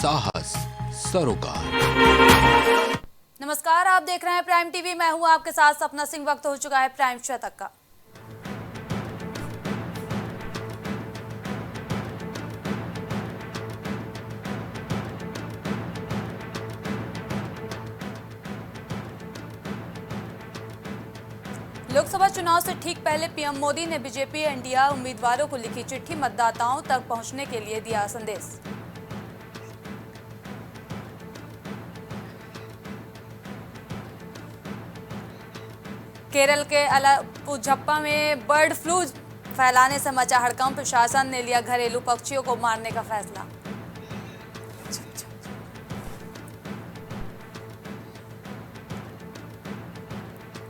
साहस सरोकार। नमस्कार, आप देख रहे हैं प्राइम टीवी। मैं हूं आपके साथ सपना सिंह। वक्त हो चुका है प्राइम शतक का। लोकसभा चुनाव से ठीक पहले पीएम मोदी ने बीजेपी एनडीए उम्मीदवारों को लिखी चिट्ठी, मतदाताओं तक पहुंचने के लिए दिया संदेश। केरल के अलपुझप्पा में बर्ड फ्लू फैलाने से मचा हड़कंप, प्रशासन ने लिया घरेलू पक्षियों को मारने का फैसला।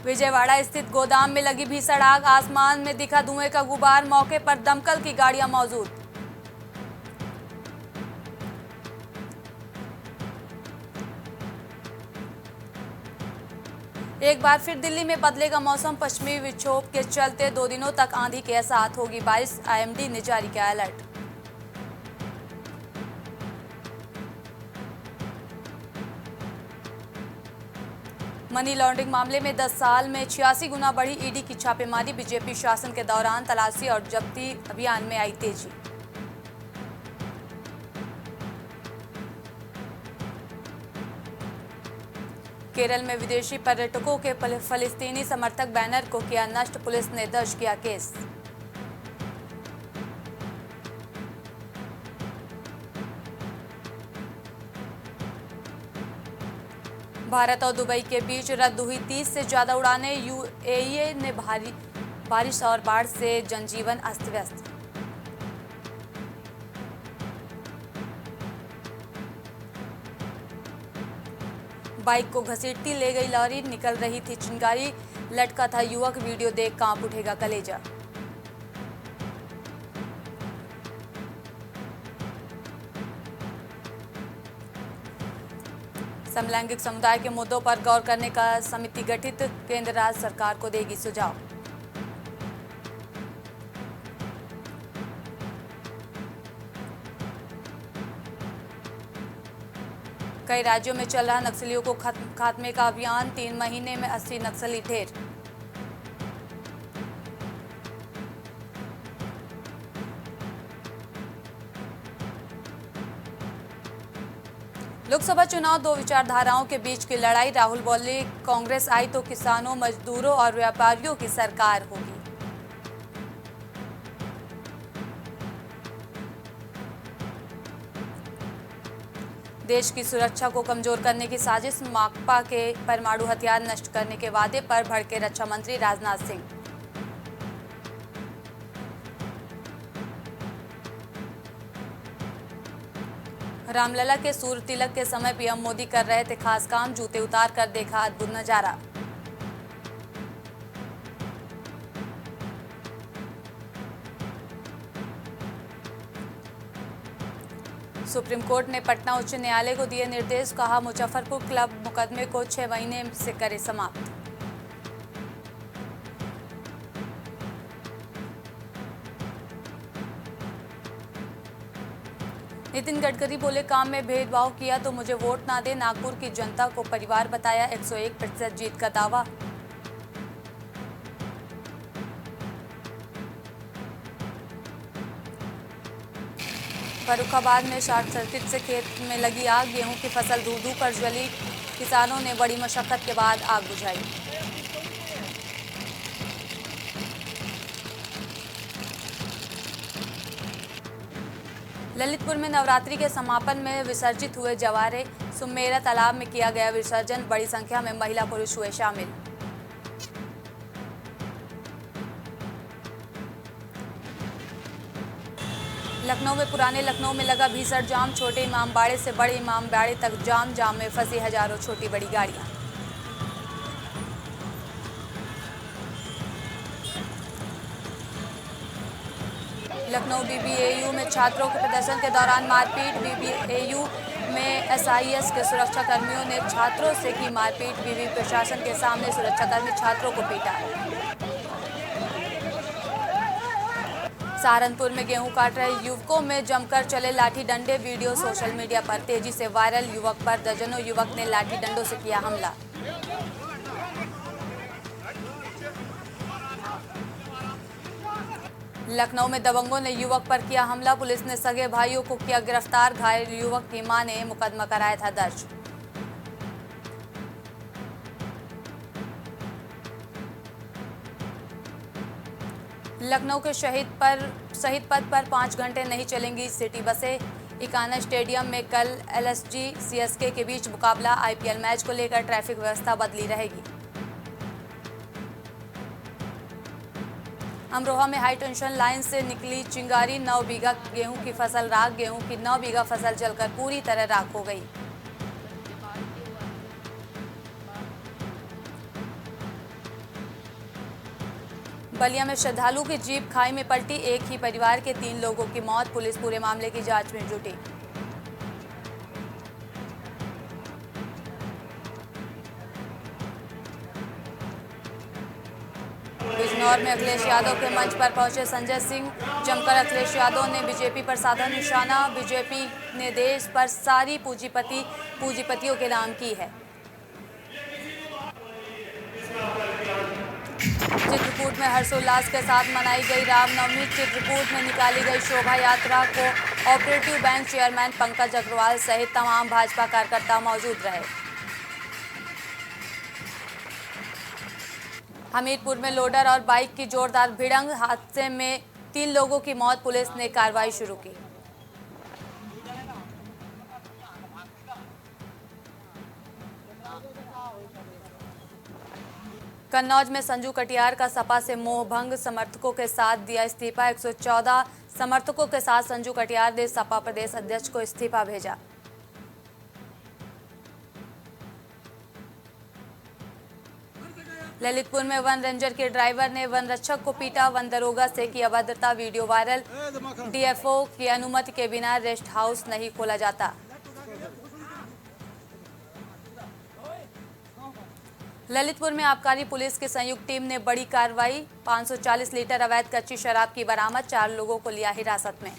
विजयवाड़ा स्थित गोदाम में लगी भीषण आग, आसमान में दिखा धुएं का गुबार, मौके पर दमकल की गाड़ियां मौजूद। एक बार फिर दिल्ली में बदलेगा मौसम, पश्चिमी विक्षोभ के चलते 2 दिनों तक आंधी के साथ होगी बारिश, आईएमडी ने जारी किया अलर्ट। मनी लॉन्ड्रिंग मामले में 10 साल में 86 गुना बढ़ी ईडी की छापेमारी, बीजेपी शासन के दौरान तलाशी और जब्ती अभियान में आई तेजी। केरल में विदेशी पर्यटकों के फलस्तीनी समर्थक बैनर को किया नष्ट, पुलिस ने दर्ज किया केस। भारत और दुबई के बीच रद्द हुई 30 से ज्यादा उड़ानें, यूएई ने भारी बारिश और बाढ़ से जनजीवन अस्त व्यस्त। बाइक को घसीटती ले गई लॉरी, निकल रही थी चिंगारी, लटका था युवक, वीडियो देख कांप उठेगा कलेजा। समलैंगिक समुदाय के मुद्दों पर गौर करने का समिति गठित, केंद्र राज्य सरकार को देगी सुझाव। कई राज्यों में चल रहा नक्सलियों को खात्मे का अभियान, 3 महीने में 80 नक्सली ढेर। लोकसभा चुनाव 2 विचारधाराओं के बीच की लड़ाई, राहुल बोले कांग्रेस आई तो किसानों, मजदूरों और व्यापारियों की सरकार होगी। देश की सुरक्षा को कमजोर करने की साजिश, माकपा के परमाणु हथियार नष्ट करने के वादे पर भड़के रक्षा मंत्री राजनाथ सिंह। रामलला के सूर्य तिलक के समय पीएम मोदी कर रहे थे खास काम, जूते उतार कर देखा अद्भुत नजारा। सुप्रीम कोर्ट ने पटना उच्च न्यायालय को दिए निर्देश, कहा मुजफ्फरपुर क्लब मुकदमे को 6 महीने से करे समाप्त। नितिन गडकरी बोले काम में भेदभाव किया तो मुझे वोट ना दे, नागपुर की जनता को परिवार बताया, 101% जीत का दावा। फर्रुखाबाद में शॉर्ट सर्किट से खेत में लगी आग, गेहूं की फसल धू धू कर जली, किसानों ने बड़ी मशक्कत के बाद आग बुझाई। ललितपुर में नवरात्रि के समापन में विसर्जित हुए जवारे, सुमेरा तालाब में किया गया विसर्जन, बड़ी संख्या में महिला पुरुष हुए शामिल। लखनऊ में पुराने लखनऊ में लगा भीषण जाम, छोटे इमामबाड़े से बड़े इमामबाड़े तक जाम में फंसी हजारों छोटी बड़ी गाड़ियां। लखनऊ बीबीएयू में छात्रों के प्रदर्शन के दौरान मारपीट, बीबीएयू में एसआईएस के सुरक्षा कर्मियों ने छात्रों से की मारपीट, विवि प्रशासन के सामने सुरक्षाकर्मी छात्रों को पीटा। सहारनपुर में गेहूं काट रहे युवकों में जमकर चले लाठी डंडे। वीडियो सोशल मीडिया पर तेजी से वायरल। युवक पर दर्जनों युवक ने लाठी डंडों से किया हमला। लखनऊ में दबंगों ने युवक पर किया हमला। पुलिस ने सगे भाइयों को किया गिरफ्तार। घायल युवक की मां ने मुकदमा कराया था दर्ज। लखनऊ के शहीद पथ पर 5 घंटे नहीं चलेंगी सिटी बसें। इकाना स्टेडियम में कल एलएसजी सीएसके के बीच मुकाबला। आईपीएल मैच को लेकर ट्रैफिक व्यवस्था बदली रहेगी। अमरोहा में हाई टेंशन लाइन से निकली चिंगारी। 9 बीघा गेहूं की फसल राख। गेहूं की 9 बीघा फसल जलकर पूरी तरह राख हो गई। बलिया में श्रद्धालु की जीप खाई में पलटी। एक ही परिवार के 3 लोगों की मौत। पुलिस पूरे मामले की जांच में जुटी। बिजनौर में अखिलेश यादव के मंच पर पहुंचे संजय सिंह। जमकर अखिलेश यादव ने बीजेपी पर साधा निशाना। बीजेपी ने देश पर सारी पूंजीपतियों के नाम की है। चित्रकूट में हर्षोल्लास के साथ मनाई गई रामनवमी। चित्रकूट में निकाली गई शोभा यात्रा cooperative bank chairman Pankaj Agarwal सहित तमाम भाजपा कार्यकर्ता मौजूद रहे। हमीरपुर में लोडर और बाइक की जोरदार भिड़ंत। हादसे में 3 लोगों की मौत। पुलिस ने कार्रवाई शुरू की। कन्नौज में संजू कटियार का सपा से मोहभंग। समर्थकों के साथ दिया इस्तीफा। 114 समर्थकों के साथ संजू कटियार ने सपा प्रदेश अध्यक्ष को इस्तीफा भेजा। ललितपुर में वन रेंजर के ड्राइवर ने वन रक्षक को पीटा। वन दरोगा से की अभद्रता वीडियो वायरल। डीएफओ की अनुमति के बिना रेस्ट हाउस नहीं खोला जाता। ललितपुर में आबकारी पुलिस की संयुक्त टीम ने बड़ी कार्रवाई। 540 लीटर अवैध कच्ची शराब की बरामद। 4 लोगों को लिया हिरासत में।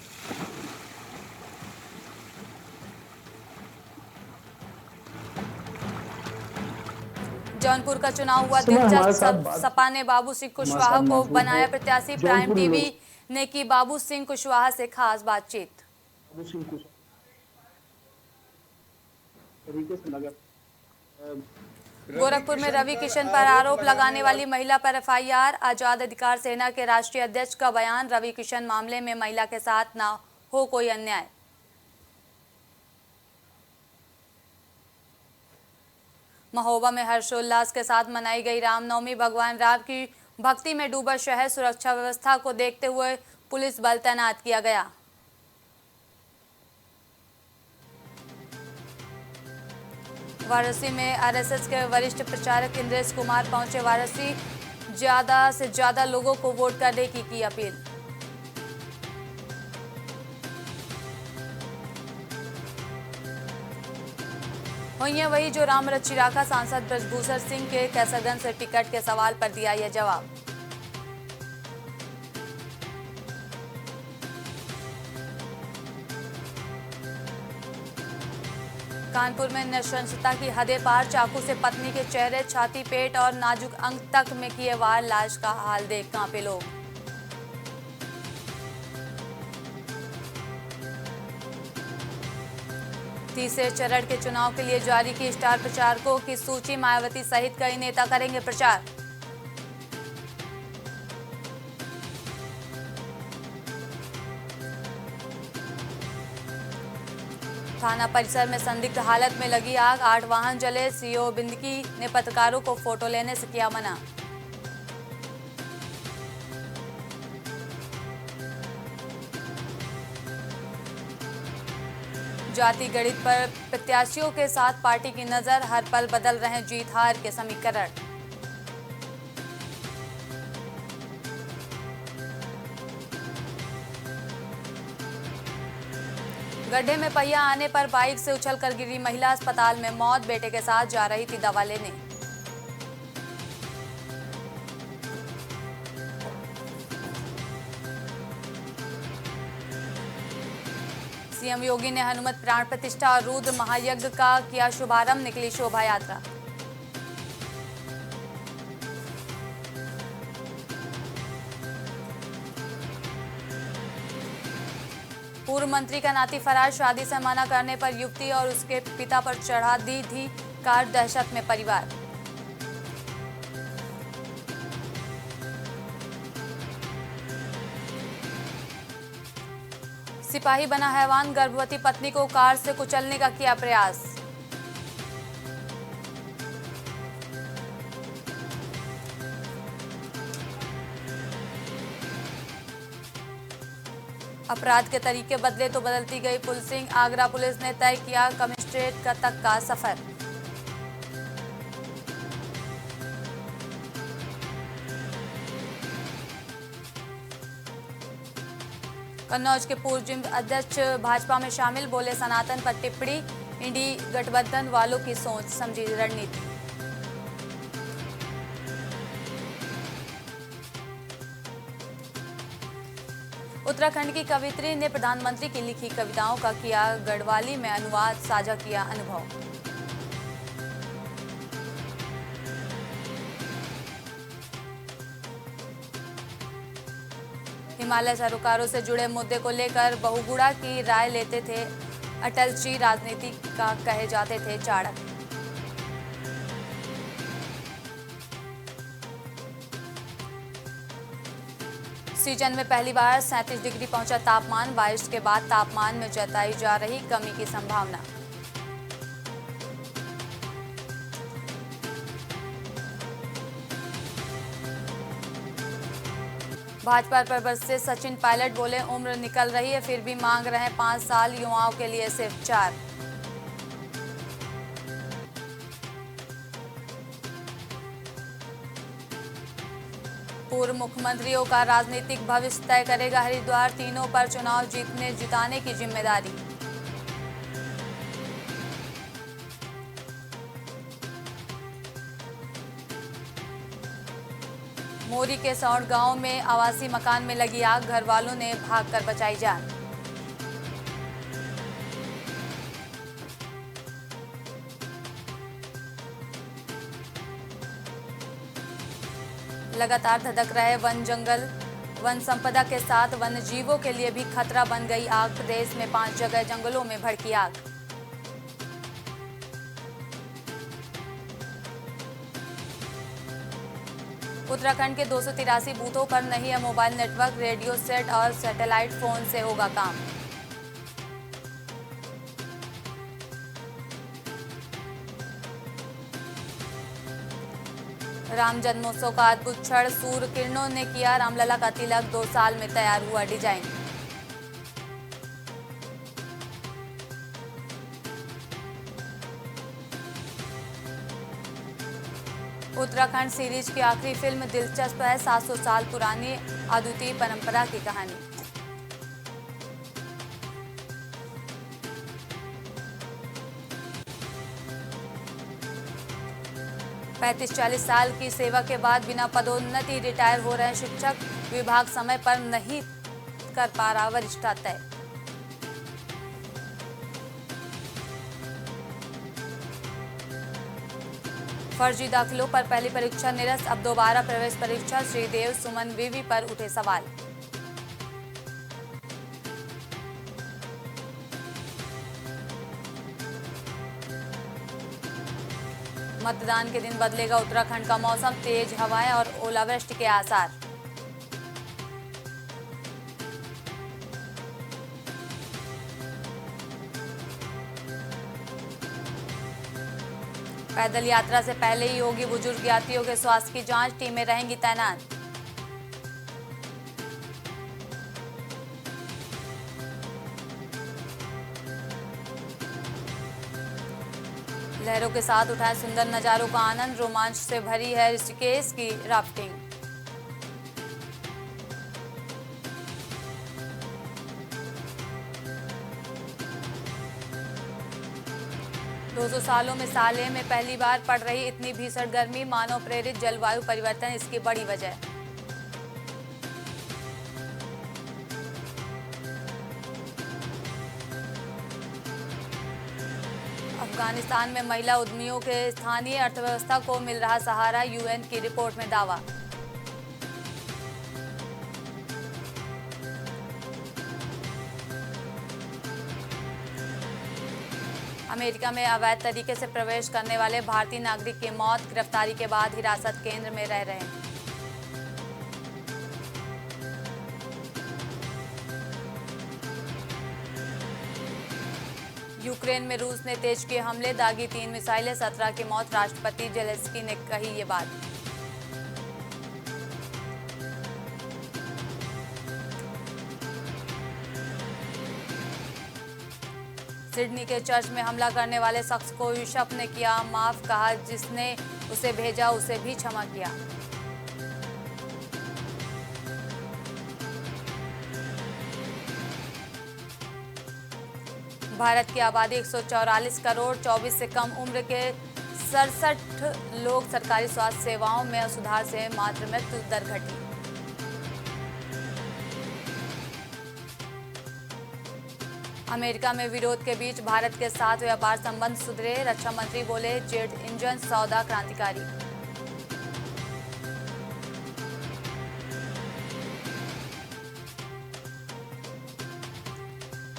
जौनपुर का चुनाव हुआ दिलचस्प। सपा ने बाबू सिंह कुशवाहा को बनाया प्रत्याशी। प्राइम टीवी ने की बाबू सिंह कुशवाहा से खास बातचीत। गोरखपुर में रवि किशन पर आरोप लगाने वाली महिला पर एफआईआर। आजाद अधिकार सेना के राष्ट्रीय अध्यक्ष का बयान। रवि किशन मामले में महिला के साथ न हो कोई अन्याय। महोबा में हर्षोल्लास के साथ मनाई गई रामनवमी। भगवान राम की भक्ति में डूबा शहर। सुरक्षा व्यवस्था को देखते हुए पुलिस बल तैनात किया गया। वाराणसी में आरएसएस के वरिष्ठ प्रचारक इंद्रेश कुमार पहुंचे वाराणसी। ज्यादा से ज्यादा लोगों को वोट करने की अपील। हुई है वही जो राम रचिराका। सांसद ब्रजभूषण सिंह के कैसरगंज से टिकट के सवाल पर दिया यह जवाब। कानपुर में नृशंसता की हदें पार। चाकू से पत्नी के चेहरे, छाती, पेट और नाजुक अंग तक में किए वार। लाश का हाल देख कांपे लोग। तीसरे चरण के चुनाव के लिए जारी की स्टार प्रचारकों की सूची। मायावती सहित कई नेता करेंगे प्रचार। थाना परिसर में संदिग्ध हालत में लगी आग। 8 वाहन जले। सीओ बिंदकी ने पत्रकारों को फोटो लेने से किया मना। जाति गणित पर प्रत्याशियों के साथ पार्टी की नजर। हर पल बदल रहे जीत हार के समीकरण। गड्ढे में पहिया आने पर बाइक से उछलकर गिरी महिला। अस्पताल में मौत। बेटे के साथ जा रही थी दवा लेने। सीएम योगी ने हनुमत प्राण प्रतिष्ठा और रुद्र महायज्ञ का किया शुभारंभ, निकली शोभा यात्रा। पूर्व मंत्री का नाती फरार, शादी से मना करने पर युवती और उसके पिता पर चढ़ा दी थी कार, दहशत में परिवार। सिपाही बना हैवान, गर्भवती पत्नी को कार से कुचलने का किया प्रयास। अपराध के तरीके बदले तो बदलती गई पुलिसिंग, आगरा पुलिस ने तय किया कमिश्नरेट तक का सफर। कन्नौज के पूर्व जिम अध्यक्ष भाजपा में शामिल, बोले सनातन पर टिप्पणी, इंडी गठबंधन वालों की सोच समझी रणनीति। उत्तराखंड की कवियत्री ने प्रधानमंत्री की लिखी कविताओं का किया गढ़वाली में अनुवाद, साझा किया अनुभव। हिमालय सरोकारों से जुड़े मुद्दे को लेकर बहुगुणा की राय लेते थे अटल जी, राजनीति का कहे जाते थे चाणक्य। सीजन में पहली बार 37 डिग्री पहुंचा तापमान, बारिश के बाद तापमान में जताई जा रही कमी की संभावना। भाजपा पर बरसे सचिन पायलट, बोले उम्र निकल रही है फिर भी मांग रहे हैं 5 साल, युवाओं के लिए सिर्फ 4। पूर्व मुख्यमंत्रियों का राजनीतिक भविष्य तय करेगा हरिद्वार, तीनों पर चुनाव जिताने की जिम्मेदारी। मोरी के सौड़ गांव में आवासीय मकान में लगी आग, घर वालों ने भागकर बचाई जान। लगातार धधक रहे वन जंगल, वन संपदा के साथ वन्य जीवों के लिए भी खतरा बन गई आग। प्रदेश में 5 जगह जंगलों में भड़की आग। उत्तराखंड के 283 बूथों पर नहीं है मोबाइल नेटवर्क, रेडियो सेट और सैटेलाइट फोन से होगा काम। राम जन्मोत्सव का अद्भुत क्षण, सूर्य किरणों ने किया रामलला का तिलक, 2 साल में तैयार हुआ डिजाइन। उत्तराखंड सीरीज की आखिरी फिल्म दिलचस्प है, 700 साल पुरानी अद्वितीय परंपरा की कहानी। पैंतीस 40 साल की सेवा के बाद बिना पदोन्नति रिटायर हो रहे शिक्षक, विभाग समय पर नहीं कर पा रहा वरिष्ठता तय। फर्जी दाखिलों पर पहली परीक्षा निरस्त, अब दोबारा प्रवेश परीक्षा, श्रीदेव सुमन विवि पर उठे सवाल। मतदान के दिन बदलेगा उत्तराखंड का मौसम, तेज हवाएं और ओलावृष्टि के आसार। पैदल यात्रा से पहले ही होगी बुजुर्ग यात्रियों के स्वास्थ्य की जांच, टीमें रहेंगी तैनात। लहरों के साथ उठाए सुंदर नजारों का आनंद, रोमांच से भरी है ऋषिकेश की राफ्टिंग। दो 200 सालों में साले में पहली बार पड़ रही इतनी भीषण गर्मी, मानव प्रेरित जलवायु परिवर्तन इसकी बड़ी वजह। अफगानिस्तान में महिला उद्यमियों के स्थानीय अर्थव्यवस्था को मिल रहा सहारा, यूएन की रिपोर्ट में दावा। अमेरिका में अवैध तरीके से प्रवेश करने वाले भारतीय नागरिक की मौत, गिरफ्तारी के बाद हिरासत केंद्र में रह रहे हैं। यूक्रेन में रूस ने तेज किए हमले, दागी 3 मिसाइलें, 17 की मौत, राष्ट्रपति जेलेंस्की ने कही ये बात। सिडनी के चर्च में हमला करने वाले शख्स को यूसुफ ने किया माफ, कहा जिसने उसे भेजा उसे भी क्षमा किया। भारत की आबादी 144 करोड़, 24 से कम उम्र के 67 लोग, सरकारी स्वास्थ्य सेवाओं में सुधार से मातृ मृत्यु दर घटी। अमेरिका में विरोध के बीच भारत के साथ व्यापार संबंध सुधरे, रक्षा मंत्री बोले जेट इंजन सौदा क्रांतिकारी।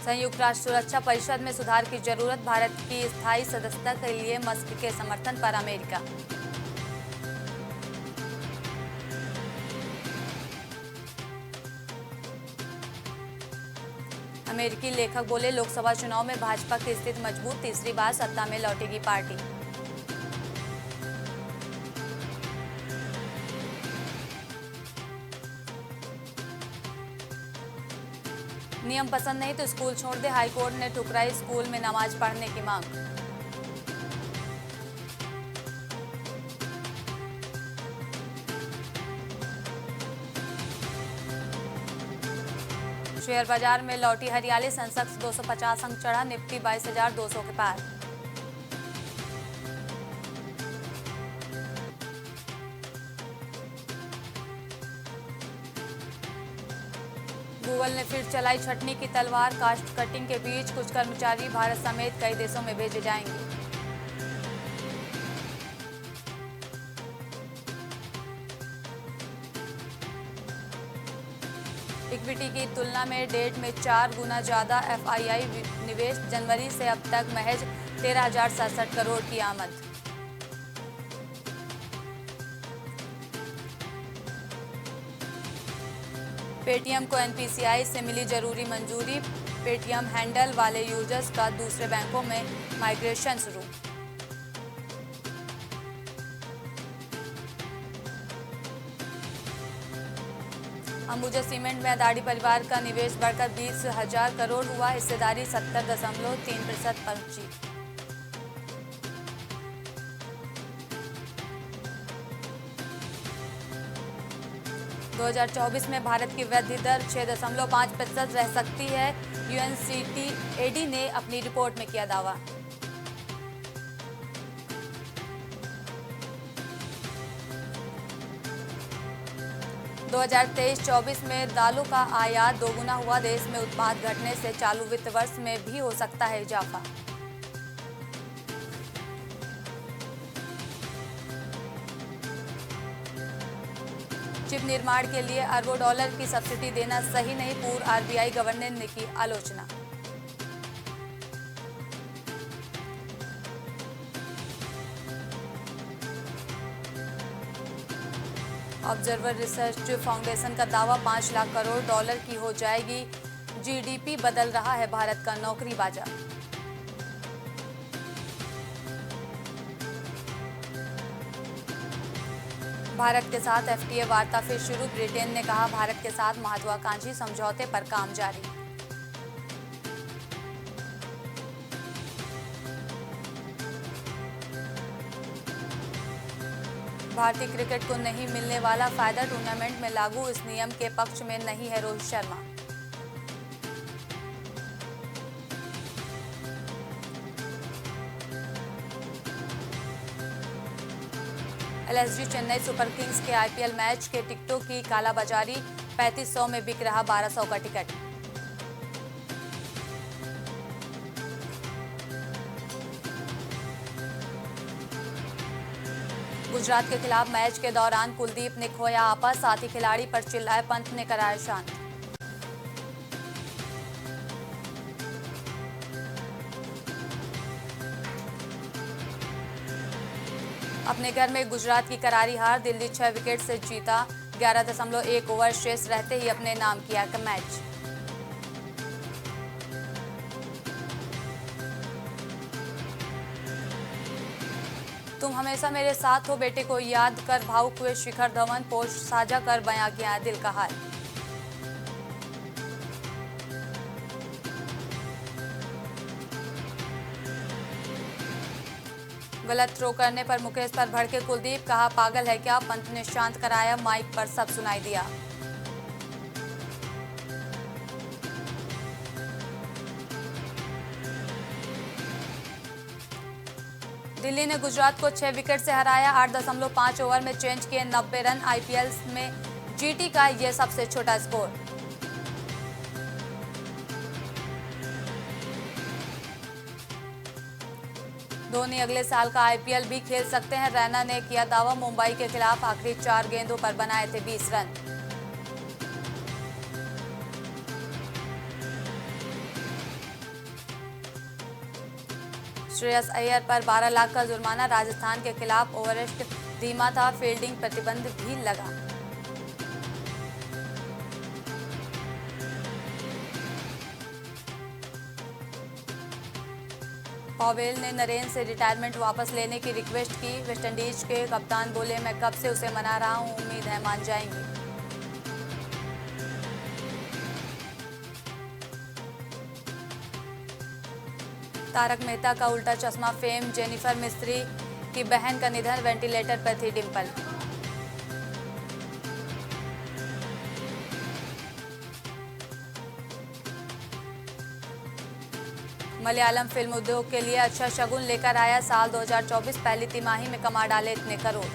संयुक्त राष्ट्र सुरक्षा परिषद में सुधार की जरूरत, भारत की स्थायी सदस्यता के लिए मस्क के समर्थन पर अमेरिका। अमेरिकी लेखक बोले लोकसभा चुनाव में भाजपा की स्थिति मजबूत, तीसरी बार सत्ता में लौटेगी पार्टी। नियम पसंद नहीं तो स्कूल छोड़ दे, हाईकोर्ट ने ठुकराई स्कूल में नमाज पढ़ने की मांग। शेयर बाजार में लौटी हरियाली, सेंसेक्स 250 अंक चढ़ा, निफ्टी 22,200 के पार। गूगल ने फिर चलाई छटनी की तलवार, कास्ट कटिंग के बीच कुछ कर्मचारी भारत समेत कई देशों में भेजे जाएंगे। इक्विटी की तुलना में डेट में 4 गुना ज्यादा एफआईआई निवेश, जनवरी से अब तक महज 13,067 करोड़ की आमद। पेटीएम को एनपीसीआई से मिली जरूरी मंजूरी, पेटीएम हैंडल वाले यूजर्स का दूसरे बैंकों में माइग्रेशन शुरू। अंबुजा सीमेंट में अदानी परिवार का निवेश बढ़कर 20,000 करोड़ हुआ, हिस्सेदारी 70.3% पहुंची। दो 2024 में भारत की वृद्धि दर 6.5% रह सकती है, यूएनसीटीएडी ने अपनी रिपोर्ट में किया दावा। दो 2023-24 में दालों का आयात दोगुना हुआ, देश में उत्पाद घटने से चालू वित्त वर्ष में भी हो सकता है इजाफा। चिप निर्माण के लिए अरबों डॉलर की सब्सिडी देना सही नहीं, पूर्व आरबीआई गवर्नर ने की आलोचना। ऑब्जर्वर रिसर्च फाउंडेशन का दावा, 5 लाख करोड़ डॉलर की हो जाएगी जीडीपी, बदल रहा है भारत का नौकरी बाजार। भारत के साथ एफटीए वार्ता फिर शुरू, ब्रिटेन ने कहा भारत के साथ महत्वाकांक्षी समझौते पर काम जारी। भारतीय क्रिकेट को नहीं मिलने वाला फायदा, टूर्नामेंट में लागू इस नियम के पक्ष में नहीं है Rohit Sharma. LSG Chennai super Kings के आईपीएल मैच के टिकटों की कालाबाजारी, 3500 में बिक रहा 1200 का टिकट। गुजरात के खिलाफ मैच के दौरान कुलदीप ने खोया आपा, साथी खिलाड़ी पर चिल्लाए, पंत ने कराया शांत। अपने घर में गुजरात की करारी हार, दिल्ली 6 विकेट से जीता, 11.1 ओवर शेष रहते ही अपने नाम किया मैच। तुम हमेशा मेरे साथ हो बेटे को याद कर भावुक हुए शिखर धवन, पोस्ट साझा कर बयां किया दिल का हाल। गलत थ्रो करने पर मुकेश पर भड़के कुलदीप, कहा पागल है क्या, पंत ने शांत कराया, माइक पर सब सुनाई दिया। दिल्ली ने गुजरात को 6 विकेट से हराया, 8.5 ओवर में चेंज किए 90 रन, आईपीएल में जीटी का यह सबसे छोटा स्कोर। धोनी अगले साल का आईपीएल भी खेल सकते हैं, रैना ने किया दावा, मुंबई के खिलाफ आखिरी 4 गेंदों पर बनाए थे 20 रन। श्रेयस अय्यर पर 12 लाख का जुर्माना, राजस्थान के खिलाफ ओवरेस्ट धीमा था, फील्डिंग प्रतिबंध भी लगा। पॉवेल ने नरेन से रिटायरमेंट वापस लेने की रिक्वेस्ट की, वेस्टइंडीज के कप्तान बोले, मैं कब से उसे मना रहा हूं, उम्मीद है मान जाएंगे। तारक मेहता का उल्टा चश्मा फेम, जेनिफर मिस्त्री की बहन का निधन, वेंटिलेटर पर थी डिंपल। मलयालम फिल्म उद्योग के लिए अच्छा शगुन लेकर आया साल 2024, पहली तिमाही में कमा डाले इतने करोड़।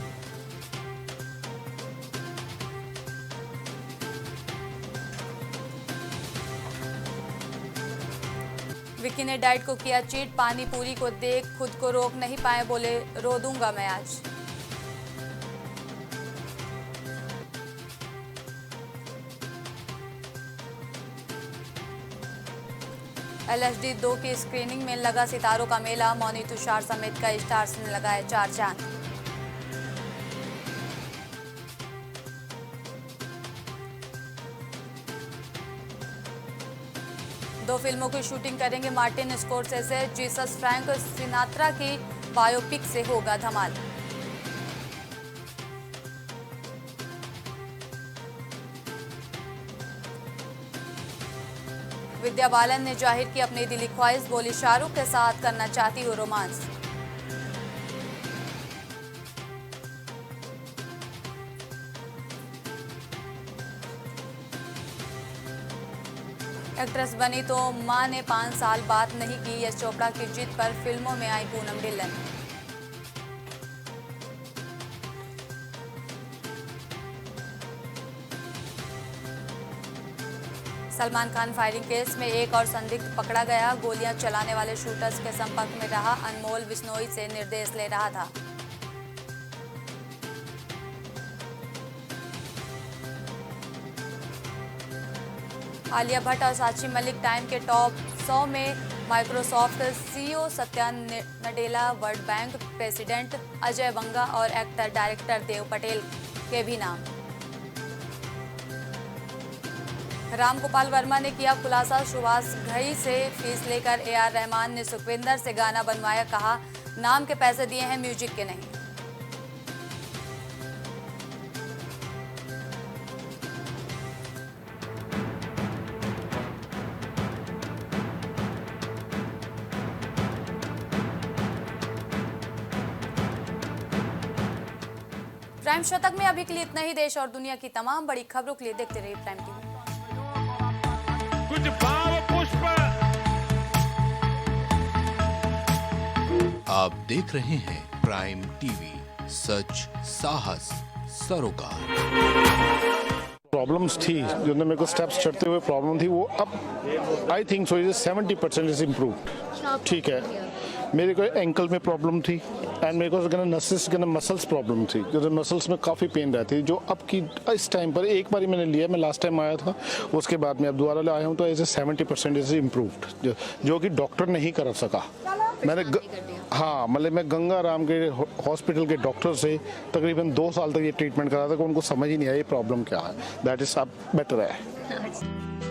विकी ने डाइट को किया चीट, पानी पूरी को देख खुद को रोक नहीं पाए, बोले रो दूंगा मैं आज। LSD 2 की स्क्रीनिंग में लगा सितारों का मेला, मौनी तुषार समेत कई स्टार्स ने लगाए 4 चांद। दो फिल्मों की शूटिंग करेंगे मार्टिन स्कोरसेसे, जीसस फ्रैंक सिनात्रा की बायोपिक से होगा धमाल। विद्या बालन ने जाहिर की अपनी दिली ख्वाहिश, बोली शाहरुख के साथ करना चाहती हूँ रोमांस। एक्ट्रेस बनी तो मां ने 5 साल बात नहीं की, यश चोपड़ा की जीत पर फिल्मों में आई पूनम ढिल्लन। सलमान खान फायरिंग केस में एक और संदिग्ध पकड़ा गया, गोलियां चलाने वाले शूटर्स के संपर्क में रहा अनमोल बिश्नोई से निर्देश ले रहा था। आलिया भट्ट और साक्षी मलिक टाइम के टॉप 100 में, Microsoft CEO Satya Nadella, world bank president Ajay Banga और एक्टर डायरेक्टर देव पटेल के भी नाम। रामगोपाल वर्मा ने किया खुलासा, सुभाष घई से फीस लेकर AR रहमान ने सुखविंदर से गाना बनवाया, कहा नाम के पैसे दिए हैं म्यूजिक के नहीं। प्राइम शतक में अभी के लिए इतना ही। देश और दुनिया की तमाम बड़ी खबरों के लिए देखते रहिए प्राइम टीवी। कुछ भाव पुष्प। आप देख रहे हैं प्राइम टीवी, सच साहस सरोकार। प्रॉब्लम्स थी जो मेरे को स्टेप्स चढ़ते हुए प्रॉब्लम थी, वो अब I think so 70% is improved. ठीक है, मेरे को एंकल में प्रॉब्लम थी एंड मेरे को नसेस मसल्स प्रॉब्लम थी, क्योंकि मसल्स में काफ़ी पेन रहती है, जो अब की इस टाइम पर एक बार ही मैंने लिया, मैं लास्ट टाइम आया था, उसके बाद मैं अब दोबारा ले आया हूँ, तो एज ए 70% इज इम्प्रूव्ड, जो कि डॉक्टर नहीं कर सका। मैंने हाँ, मतलब मैं गंगा राम के हॉस्पिटल के डॉक्टर से तकरीबन 2 साल तक ये ट्रीटमेंट करा था, कि उनको समझ ही नहीं आया ये प्रॉब्लम क्या है। दैट इज अब बेटर है।